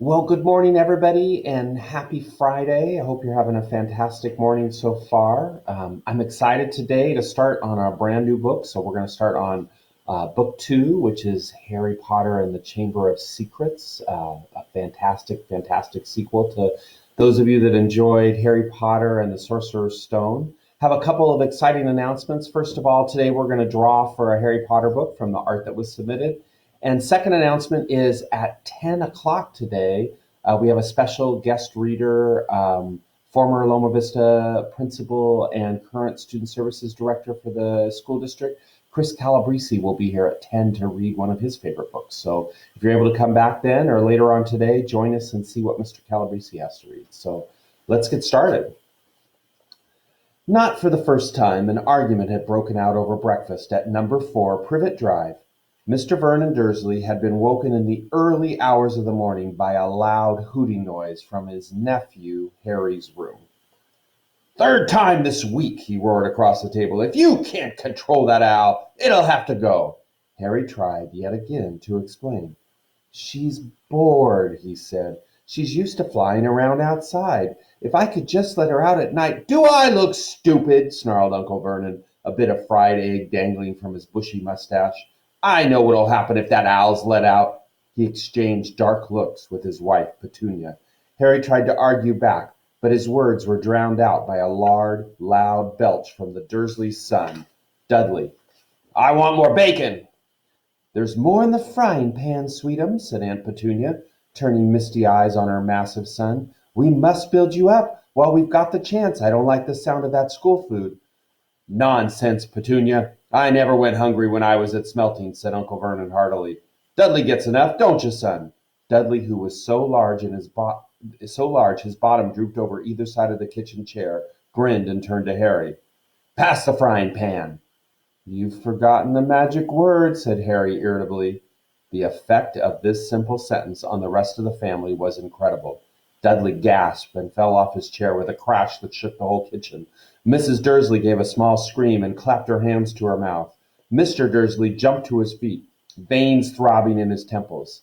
Well, good morning, everybody, and happy Friday. I hope you're having a fantastic morning so far. I'm excited today to start on a brand new book. So, we're going to start on book two, which is Harry Potter and the Chamber of Secrets, a fantastic, fantastic sequel to those of you that enjoyed Harry Potter and the Sorcerer's Stone. Have a couple of exciting announcements. First of all, today we're going to draw for a Harry Potter book from the art that was submitted. And second announcement is at 10 o'clock today, we have a special guest reader, former Loma Vista principal and current student services director for the school district. Chris Calabrese will be here at 10 to read one of his favorite books. So if you're able to come back then or later on today, join us and see what Mr. Calabrese has to read. So let's get started. Not for the first time, an argument had broken out over breakfast at number 4 Privet Drive. Mr. Vernon Dursley had been woken in the early hours of the morning by a loud hooting noise from his nephew Harry's room. "Third time this week," he roared across the table. "If you can't control that owl, it'll have to go." Harry tried yet again to explain. "She's bored," he said. "She's used to flying around outside. If I could just let her out at night—" "Do I look stupid?" snarled Uncle Vernon, a bit of fried egg dangling from his bushy mustache. "I know what'll happen if that owl's let out." He exchanged dark looks with his wife, Petunia. Harry tried to argue back, but his words were drowned out by a loud belch from the Dursleys' son, Dudley. "I want more bacon." "There's more in the frying pan, sweetum," said Aunt Petunia, turning misty eyes on her massive son. "We must build you up while we've got the chance. I don't like the sound of that school food." "Nonsense, Petunia. I never went hungry when I was at Smelting," said Uncle Vernon heartily. "Dudley gets enough, don't you, son?" Dudley, who was so large his bottom drooped over either side of the kitchen chair, grinned and turned to Harry. "Pass the frying pan." "You've forgotten the magic word," said Harry irritably. The effect of this simple sentence on the rest of the family was incredible. Dudley gasped and fell off his chair with a crash that shook the whole kitchen. Mrs. Dursley gave a small scream and clapped her hands to her mouth. Mr. Dursley jumped to his feet, veins throbbing in his temples.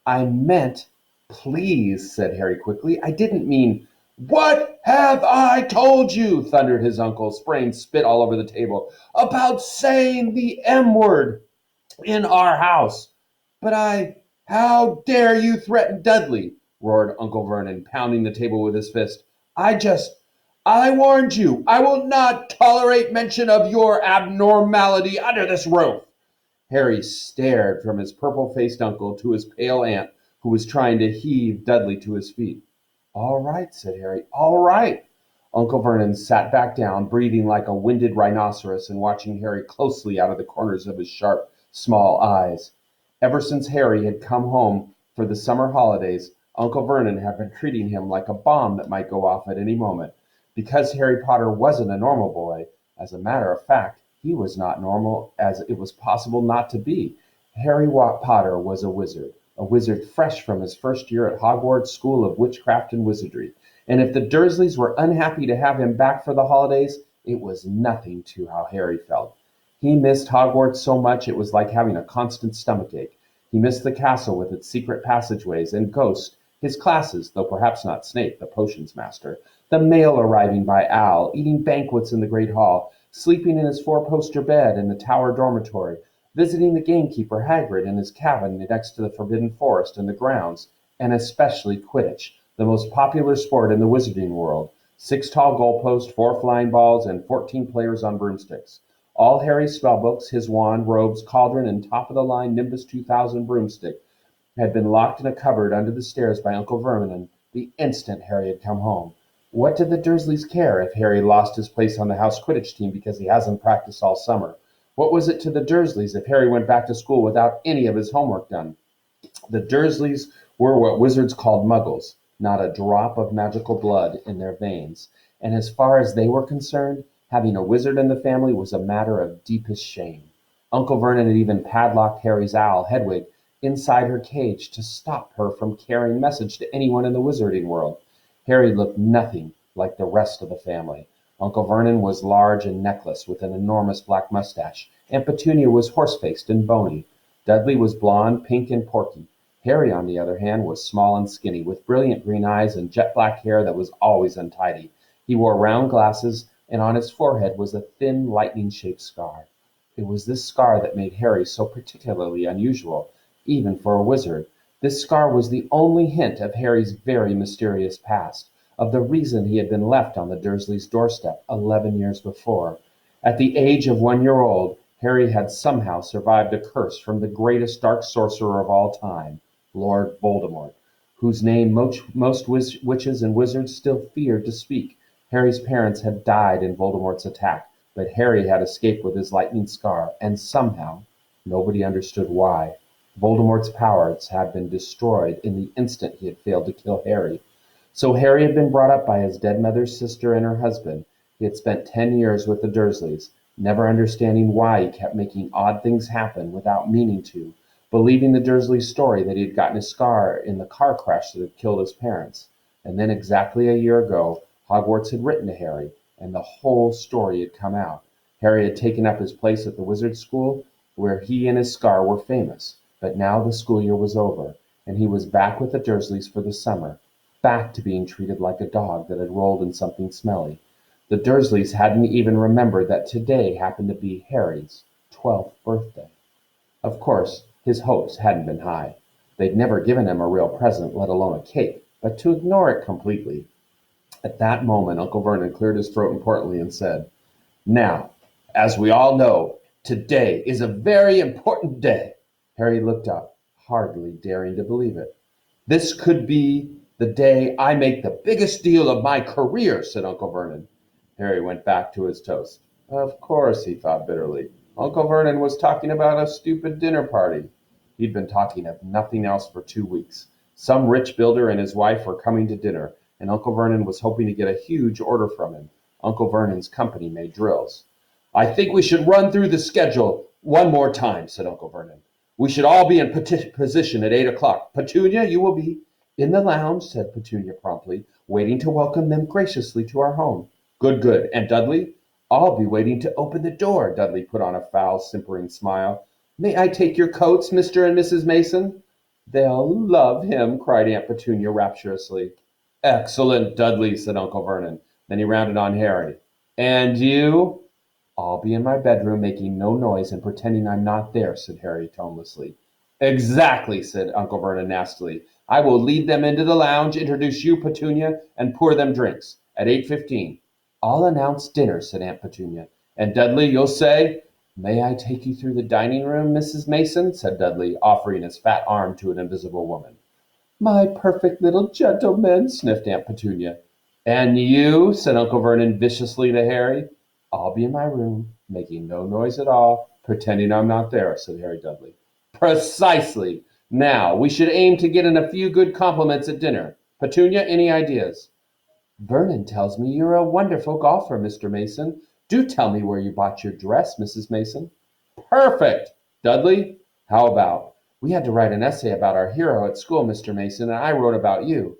"I meant please," said Harry quickly. "I didn't mean—" "What have I told you?" thundered his uncle, spraying spit all over the table. "About saying the M word in our house." "But how dare you threaten Dudley?" roared Uncle Vernon, pounding the table with his fist. I warned you. I will not tolerate mention of your abnormality under this roof." Harry stared from his purple-faced uncle to his pale aunt, who was trying to heave Dudley to his feet. "All right," said Harry. "All right." Uncle Vernon sat back down, breathing like a winded rhinoceros and watching Harry closely out of the corners of his sharp, small eyes. Ever since Harry had come home for the summer holidays, Uncle Vernon had been treating him like a bomb that might go off at any moment. Because Harry Potter wasn't a normal boy, as a matter of fact, he was not normal as it was possible not to be. Harry Potter was a wizard fresh from his first year at Hogwarts School of Witchcraft and Wizardry. And if the Dursleys were unhappy to have him back for the holidays, it was nothing to how Harry felt. He missed Hogwarts so much it was like having a constant stomachache. He missed the castle with its secret passageways and ghosts, his classes, though perhaps not Snape, the potions master, the mail arriving by Owl, eating banquets in the Great Hall, sleeping in his four-poster bed in the Tower dormitory, visiting the gamekeeper Hagrid in his cabin next to the Forbidden Forest and the grounds, and especially Quidditch, the most popular sport in the wizarding world. 6 tall goalposts, 4 flying balls, and 14 players on broomsticks. All Harry's spellbooks, his wand, robes, cauldron, and top-of-the-line Nimbus 2000 broomstick had been locked in a cupboard under the stairs by Uncle Vernon the instant Harry had come home. What did the Dursleys care if Harry lost his place on the house Quidditch team because he hasn't practiced all summer? What was it to the Dursleys if Harry went back to school without any of his homework done? The Dursleys were what wizards called muggles, not a drop of magical blood in their veins, and as far as they were concerned, having a wizard in the family was a matter of deepest shame. Uncle Vernon had even padlocked Harry's owl, Hedwig, inside her cage to stop her from carrying message to anyone in the wizarding world. Harry looked nothing like the rest of the family. Uncle Vernon was large and neckless, with an enormous black mustache, and Petunia was horse-faced and bony. Dudley was blond, pink, and porky. Harry, on the other hand, was small and skinny, with brilliant green eyes and jet black hair that was always untidy. He wore round glasses, and on his forehead was a thin, lightning-shaped scar. It was this scar that made Harry so particularly unusual, even for a wizard. This scar was the only hint of Harry's very mysterious past, of the reason he had been left on the Dursleys' doorstep 11 years before. At the age of 1 year old, Harry had somehow survived a curse from the greatest dark sorcerer of all time, Lord Voldemort, whose name most witches and wizards still feared to speak. Harry's parents had died in Voldemort's attack, but Harry had escaped with his lightning scar, and somehow, nobody understood why, Voldemort's powers had been destroyed in the instant he had failed to kill Harry. So Harry had been brought up by his dead mother's sister and her husband. He had spent 10 years with the Dursleys, never understanding why he kept making odd things happen without meaning to, believing the Dursley story that he had gotten a scar in the car crash that had killed his parents. And then exactly a year ago, Hogwarts had written to Harry, and the whole story had come out. Harry had taken up his place at the wizard school, where he and his scar were famous. But now the school year was over, and he was back with the Dursleys for the summer, back to being treated like a dog that had rolled in something smelly. The Dursleys hadn't even remembered that today happened to be Harry's 12th birthday. Of course, his hopes hadn't been high. They'd never given him a real present, let alone a cake, but to ignore it completely. At that moment, Uncle Vernon cleared his throat importantly and said, "Now, as we all know, today is a very important day." Harry looked up, hardly daring to believe it. "This could be the day I make the biggest deal of my career," said Uncle Vernon. Harry went back to his toast. Of course, he thought bitterly. Uncle Vernon was talking about a stupid dinner party. He'd been talking of nothing else for 2 weeks. Some rich builder and his wife were coming to dinner, and Uncle Vernon was hoping to get a huge order from him. Uncle Vernon's company made drills. "I think we should run through the schedule one more time," said Uncle Vernon. "We should all be in position at 8 o'clock. Petunia, you will be—" "In the lounge," said Petunia promptly, "waiting to welcome them graciously to our home." "Good, good. And Dudley?" "I'll be waiting to open the door." Dudley put on a foul, simpering smile. "May I take your coats, Mr. and Mrs. Mason?" "They'll love him," cried Aunt Petunia rapturously. "Excellent, Dudley," said Uncle Vernon. Then he rounded on Harry. "And you?" "I'll be in my bedroom, making no noise and pretending I'm not there," said Harry tonelessly. "Exactly," said Uncle Vernon nastily. "I will lead them into the lounge, introduce you, Petunia, and pour them drinks. At 8:15. "I'll announce dinner," said Aunt Petunia. "And Dudley, you'll say—" "May I take you through the dining room, Mrs. Mason?" said Dudley, offering his fat arm to an invisible woman. "My perfect little gentleman," sniffed Aunt Petunia. "And you?" said Uncle Vernon viciously to Harry. "I'll be in my room, making no noise at all, pretending I'm not there," said Harry Dudley. "Precisely. Now, we should aim to get in a few good compliments at dinner. Petunia, any ideas?" "Vernon tells me you're a wonderful golfer, Mr. Mason. Do tell me where you bought your dress, Mrs. Mason." "Perfect! Dudley, how about—" "We had to write an essay about our hero at school, Mr. Mason, and I wrote about you."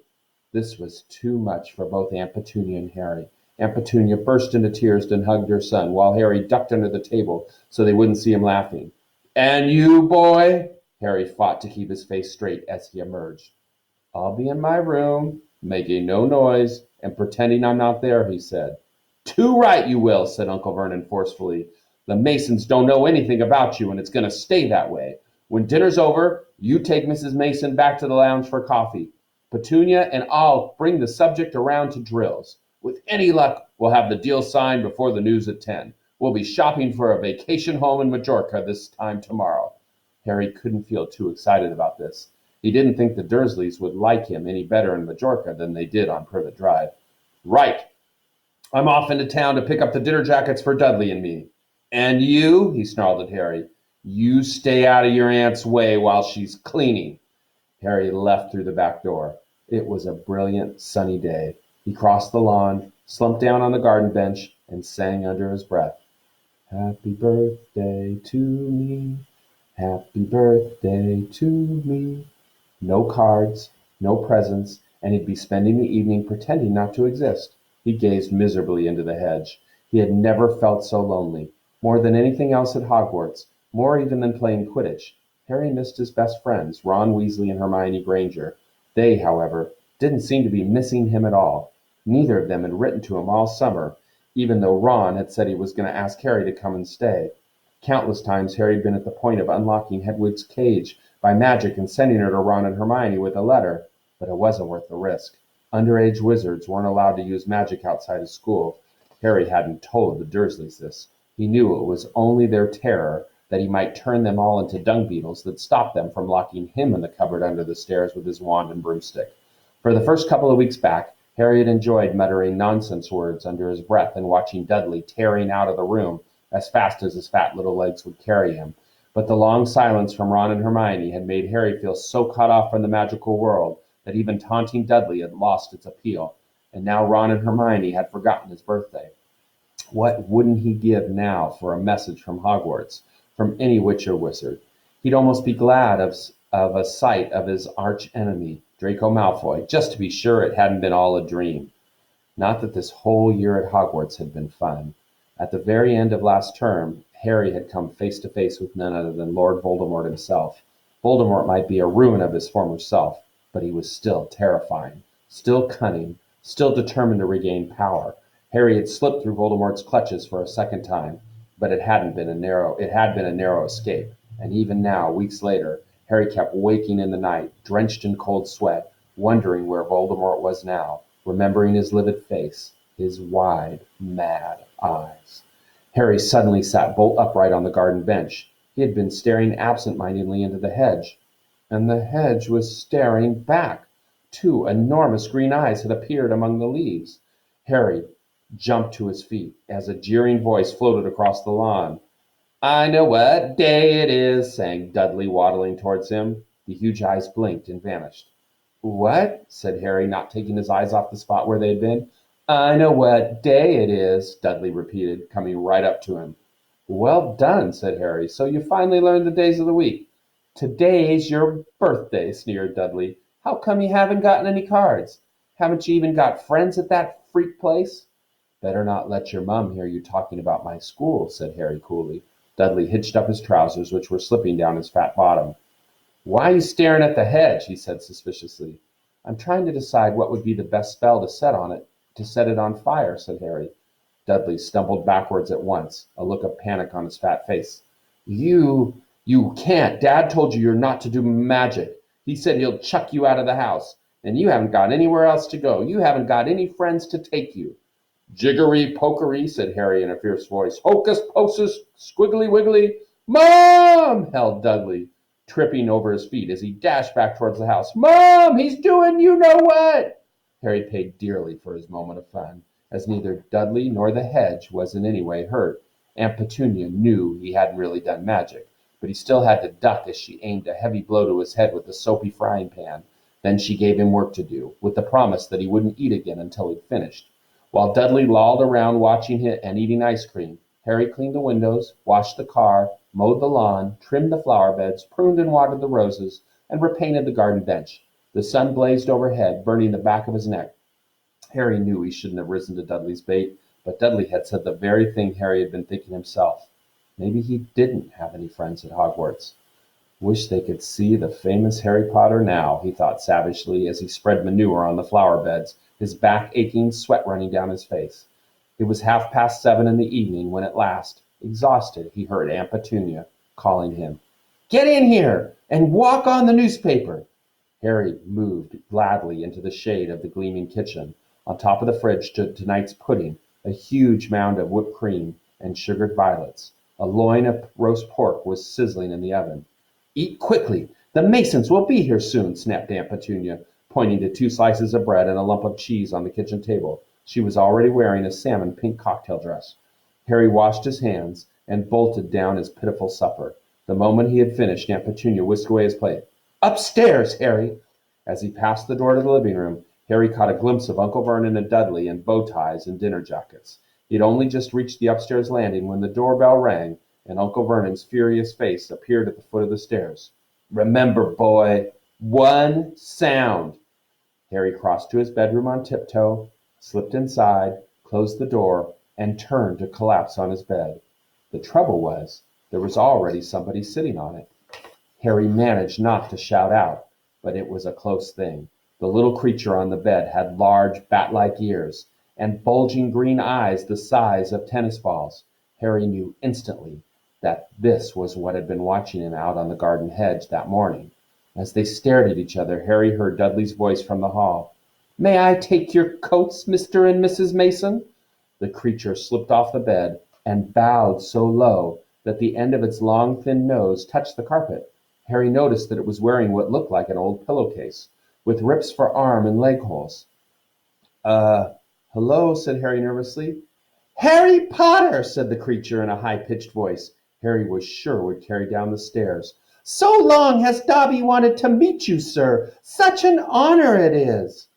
This was too much for both Aunt Petunia and Harry. Aunt Petunia burst into tears and hugged her son, while Harry ducked under the table so they wouldn't see him laughing. "And you, boy?" Harry fought to keep his face straight as he emerged. "I'll be in my room, making no noise, and pretending I'm not there," he said. "Too right you will," said Uncle Vernon forcefully. "The Masons don't know anything about you, and it's going to stay that way. When dinner's over, you take Mrs. Mason back to the lounge for coffee. Petunia and I'll bring the subject around to drills. With any luck, we'll have the deal signed before the news at 10. We'll be shopping for a vacation home in Majorca this time tomorrow." Harry couldn't feel too excited about this. He didn't think the Dursleys would like him any better in Majorca than they did on Privet Drive. "Right. I'm off into town to pick up the dinner jackets for Dudley and me." "And you," he snarled at Harry, "you stay out of your aunt's way while she's cleaning." Harry left through the back door. It was a brilliant, sunny day. He crossed the lawn, slumped down on the garden bench, and sang under his breath, "Happy birthday to me, happy birthday to me." No cards, no presents, and he'd be spending the evening pretending not to exist. He gazed miserably into the hedge. He had never felt so lonely. More than anything else at Hogwarts, more even than playing Quidditch, Harry missed his best friends, Ron Weasley and Hermione Granger. They, however, didn't seem to be missing him at all. Neither of them had written to him all summer, even though Ron had said he was going to ask Harry to come and stay. Countless times Harry had been at the point of unlocking Hedwig's cage by magic and sending her to Ron and Hermione with a letter, but it wasn't worth the risk. Underage wizards weren't allowed to use magic outside of school. Harry hadn't told the Dursleys this. He knew it was only their terror that he might turn them all into dung beetles that stopped them from locking him in the cupboard under the stairs with his wand and broomstick. For the first couple of weeks back, Harry had enjoyed muttering nonsense words under his breath and watching Dudley tearing out of the room as fast as his fat little legs would carry him. But the long silence from Ron and Hermione had made Harry feel so cut off from the magical world that even taunting Dudley had lost its appeal, and now Ron and Hermione had forgotten his birthday. What wouldn't he give now for a message from Hogwarts, from any witch or wizard? He'd almost be glad of a sight of his arch-enemy, Draco Malfoy, just to be sure it hadn't been all a dream. Not that this whole year at Hogwarts had been fun. At the very end of last term, Harry had come face to face with none other than Lord Voldemort himself. Voldemort might be a ruin of his former self, but he was still terrifying, still cunning, still determined to regain power. Harry had slipped through Voldemort's clutches for a second time, but it had been a narrow escape, and even now, weeks later, Harry kept waking in the night, drenched in cold sweat, wondering where Voldemort was now, remembering his livid face, his wide, mad eyes. Harry suddenly sat bolt upright on the garden bench. He had been staring absent-mindedly into the hedge, and the hedge was staring back. Two enormous green eyes had appeared among the leaves. Harry jumped to his feet as a jeering voice floated across the lawn. "I know what day it is," sang Dudley, waddling towards him. The huge eyes blinked and vanished. "What?" said Harry, not taking his eyes off the spot where they had been. "I know what day it is," Dudley repeated, coming right up to him. "Well done," said Harry. "So you finally learned the days of the week." "Today's your birthday," sneered Dudley. "How come you haven't gotten any cards? Haven't you even got friends at that freak place?" "Better not let your mum hear you talking about my school," said Harry coolly. Dudley hitched up his trousers, which were slipping down his fat bottom. "Why are you staring at the hedge?" he said suspiciously. "I'm trying to decide what would be the best spell to set it on fire," said Harry. Dudley stumbled backwards at once, a look of panic on his fat face. You can't. Dad told you you're not to do magic. He said he'll chuck you out of the house, and you haven't got anywhere else to go. You haven't got any friends to take you." "Jiggery pokery," said Harry in a fierce voice. "Hocus pocus, squiggly wiggly." "Mom!" howled Dudley, tripping over his feet as he dashed back towards the house. "Mom, he's doing you-know-what!" Harry paid dearly for his moment of fun, as neither Dudley nor the hedge was in any way hurt. Aunt Petunia knew he hadn't really done magic, but he still had to duck as she aimed a heavy blow to his head with the soapy frying pan. Then she gave him work to do, with the promise that he wouldn't eat again until he'd finished. While Dudley lolled around watching it and eating ice cream, Harry cleaned the windows, washed the car, mowed the lawn, trimmed the flower beds, pruned and watered the roses, and repainted the garden bench. The sun blazed overhead, burning the back of his neck. Harry knew he shouldn't have risen to Dudley's bait, but Dudley had said the very thing Harry had been thinking himself. Maybe he didn't have any friends at Hogwarts. Wish they could see the famous Harry Potter now, he thought savagely as he spread manure on the flower beds, his back aching, sweat running down his face. It was 7:30 in the evening when at last, exhausted, he heard Aunt Petunia calling him. "Get in here and walk on the newspaper." Harry moved gladly into the shade of the gleaming kitchen. On top of the fridge stood tonight's pudding, a huge mound of whipped cream and sugared violets. A loin of roast pork was sizzling in the oven. "Eat quickly. The Masons will be here soon," snapped Aunt Petunia, pointing to 2 slices of bread and a lump of cheese on the kitchen table. She was already wearing a salmon pink cocktail dress. Harry washed his hands and bolted down his pitiful supper. The moment he had finished, Aunt Petunia whisked away his plate. "Upstairs, Harry!" As he passed the door to the living room, Harry caught a glimpse of Uncle Vernon and Dudley in bow ties and dinner jackets. He had only just reached the upstairs landing when the doorbell rang, and Uncle Vernon's furious face appeared at the foot of the stairs. "Remember, boy, one sound." Harry crossed to his bedroom on tiptoe, slipped inside, closed the door, and turned to collapse on his bed. The trouble was, there was already somebody sitting on it. Harry managed not to shout out, but it was a close thing. The little creature on the bed had large bat-like ears and bulging green eyes the size of tennis balls. Harry knew instantly that this was what had been watching him out on the garden hedge that morning. As they stared at each other, Harry heard Dudley's voice from the hall. "May I take your coats, Mr. and Mrs. Mason?" The creature slipped off the bed and bowed so low that the end of its long thin nose touched the carpet. Harry noticed that it was wearing what looked like an old pillowcase, with rips for arm and leg holes. Uh, hello, said Harry nervously. "Harry Potter," said the creature in a high-pitched voice Harry was sure would carry down the stairs. "So long has Dobby wanted to meet you, sir. Such an honor it is."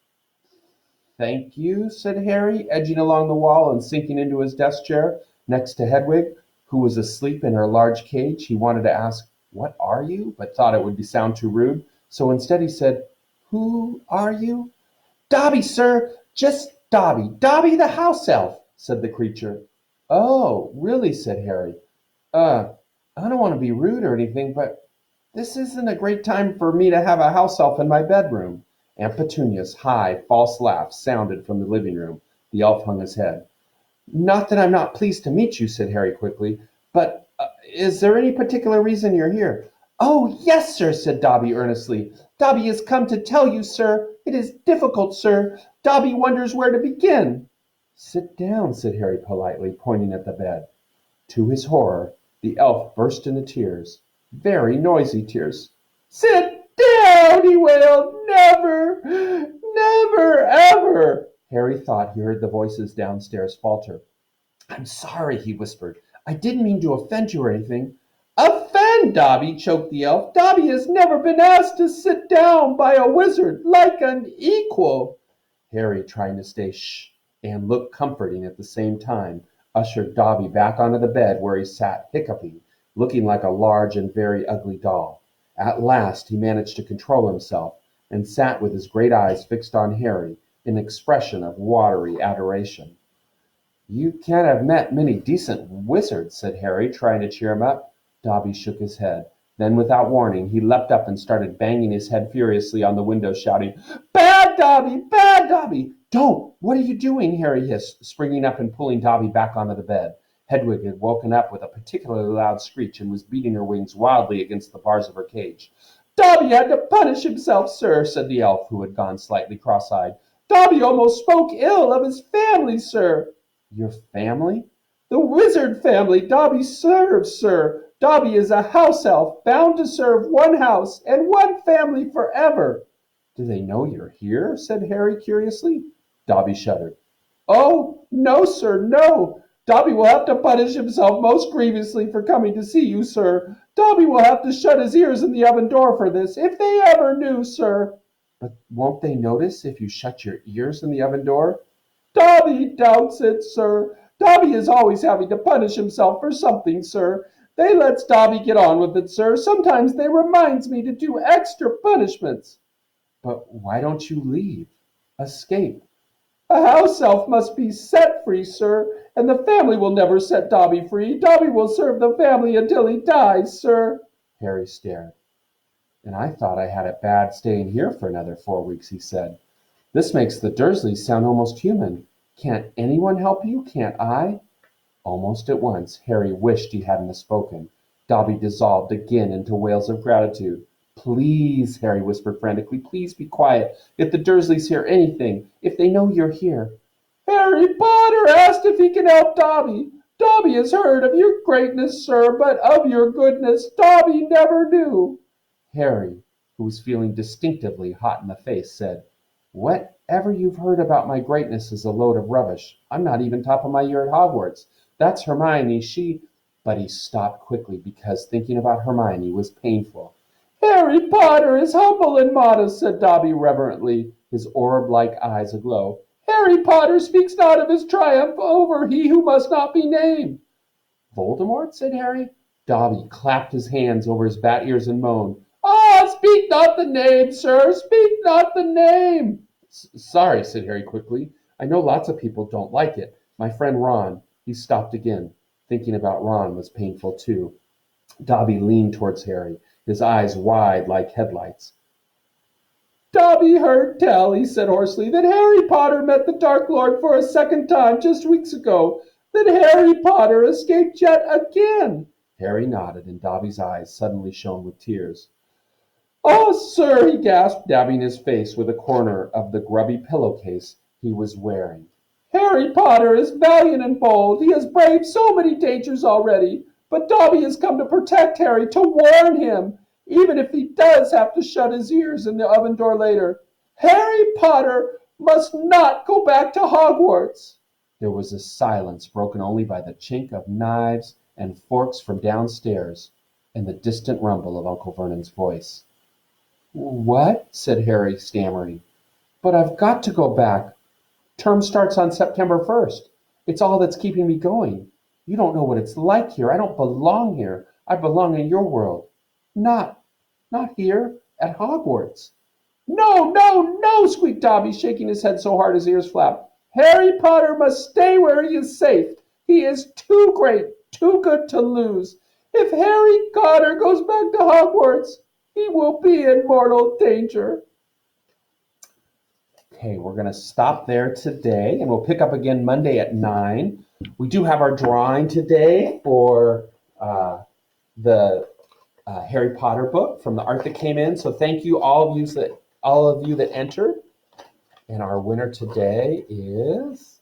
"Thank you," said Harry, edging along the wall and sinking into his desk chair next to Hedwig, who was asleep in her large cage. He wanted to ask, "What are you?" but thought it would sound too rude. So instead he said, "Who are you?" "Dobby, sir, just Dobby. Dobby the house elf," said the creature. "Oh, really?" said Harry. I don't want to be rude or anything, but this isn't a great time for me to have a house elf in my bedroom." Aunt Petunia's high, false laugh sounded from the living room. The elf hung his head. "Not that I'm not pleased to meet you," said Harry quickly, "but is there any particular reason you're here?" "Oh, yes, sir," said Dobby earnestly. "Dobby has come to tell you, sir. It is difficult, sir. Dobby wonders where to begin." "Sit down," said Harry politely, pointing at the bed. To his horror, the elf burst into tears, very noisy tears. "Sit down," he wailed. "Never, never, ever." Harry thought he heard the voices downstairs falter. "I'm sorry," he whispered. "I didn't mean to offend you or anything." "Offend, Dobby," choked the elf. "Dobby has never been asked to sit down by a wizard like an equal." Harry, trying to stay shh and look comforting at the same time, ushered Dobby back onto the bed where he sat hiccuping, looking like a large and very ugly doll. At last he managed to control himself, and sat with his great eyes fixed on Harry in an expression of watery adoration. "You can't have met many decent wizards," said Harry, trying to cheer him up. Dobby shook his head. Then, without warning, he leapt up and started banging his head furiously on the window, shouting, "Bad Dobby! Bad Dobby!" "Don't! What are you doing?" Harry hissed, springing up and pulling Dobby back onto the bed. Hedwig had woken up with a particularly loud screech and was beating her wings wildly against the bars of her cage. "Dobby had to punish himself, sir," said the elf, who had gone slightly cross-eyed. "Dobby almost spoke ill of his family, sir." "Your family?" "The wizard family Dobby serves, sir. Dobby is a house elf, bound to serve one house and one family forever." "Do they know you're here?" said Harry curiously. Dobby shuddered. "Oh, no, sir, no. Dobby will have to punish himself most grievously for coming to see you, sir. Dobby will have to shut his ears in the oven door for this, if they ever knew, sir." "But won't they notice if you shut your ears in the oven door?" "Dobby doubts it, sir. Dobby is always having to punish himself for something, sir. They lets Dobby get on with it, sir. Sometimes they reminds me to do extra punishments." "But why don't you leave? Escape?" "A house elf must be set free, sir, and the family will never set Dobby free. Dobby will serve the family until he dies, sir." Harry stared. "And I thought I had it bad staying here for another 4 weeks," he said. "This makes the Dursleys sound almost human. Can't anyone help you? Can't I?" Almost at once, Harry wished he hadn't spoken. Dobby dissolved again into wails of gratitude. "Please," Harry whispered frantically, "please be quiet. If the Dursleys hear anything, if they know you're here—" "Harry Potter asked if he can help Dobby. Dobby has heard of your greatness, sir, but of your goodness Dobby never knew." Harry, who was feeling distinctively hot in the face, said, "Whatever you've heard about my greatness is a load of rubbish. I'm not even top of my year at Hogwarts. That's Hermione. She—" But he stopped quickly because thinking about Hermione was painful. "Harry Potter is humble and modest," said Dobby reverently, his orb-like eyes aglow. "Harry Potter speaks not of his triumph over he who must not be named." "Voldemort?" said Harry. Dobby clapped his hands over his bat ears and moaned, "Ah, speak not the name, sir, speak not the name." "Sorry," said Harry quickly. "I know lots of people don't like it. My friend Ron—" He stopped again. Thinking about Ron was painful too. Dobby leaned towards Harry, his eyes wide like headlights. Dobby heard tell, he said hoarsely, that Harry Potter met the Dark Lord for a second time just weeks ago. That Harry Potter escaped yet again. Harry nodded, and Dobby's eyes suddenly shone with tears. Oh, sir, he gasped, dabbing his face with a corner of the grubby pillowcase he was wearing. Harry Potter is valiant and bold. He has braved so many dangers already. But Dobby has come to protect Harry, to warn him, even if he does have to shut his ears in the oven door later. Harry Potter must not go back to Hogwarts. There was a silence broken only by the chink of knives and forks from downstairs and the distant rumble of Uncle Vernon's voice. What? Said Harry, stammering. But I've got to go back. Term starts on September 1st. It's all that's keeping me going. You don't know what it's like here. I don't belong here. I belong in your world. Not here, at Hogwarts. No, no, no, squeaked Dobby, shaking his head so hard his ears flapped. Harry Potter must stay where he is safe. He is too great, too good to lose. If Harry Potter goes back to Hogwarts, he will be in mortal danger. Okay, we're going to stop there today, and we'll pick up again Monday at 9. We do have our drawing today for the Harry Potter book from the art that came in. So thank you all of you that entered. And our winner today is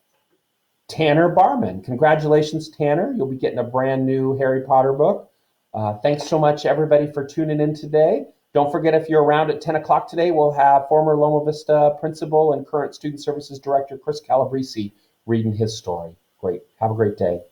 Tanner Barman. Congratulations, Tanner. You'll be getting a brand new Harry Potter book. Thanks so much, everybody, for tuning in today. Don't forget, if you're around at 10 o'clock today, we'll have former Loma Vista principal and current Student Services Director Chris Calabrese reading his story. Great. Have a great day.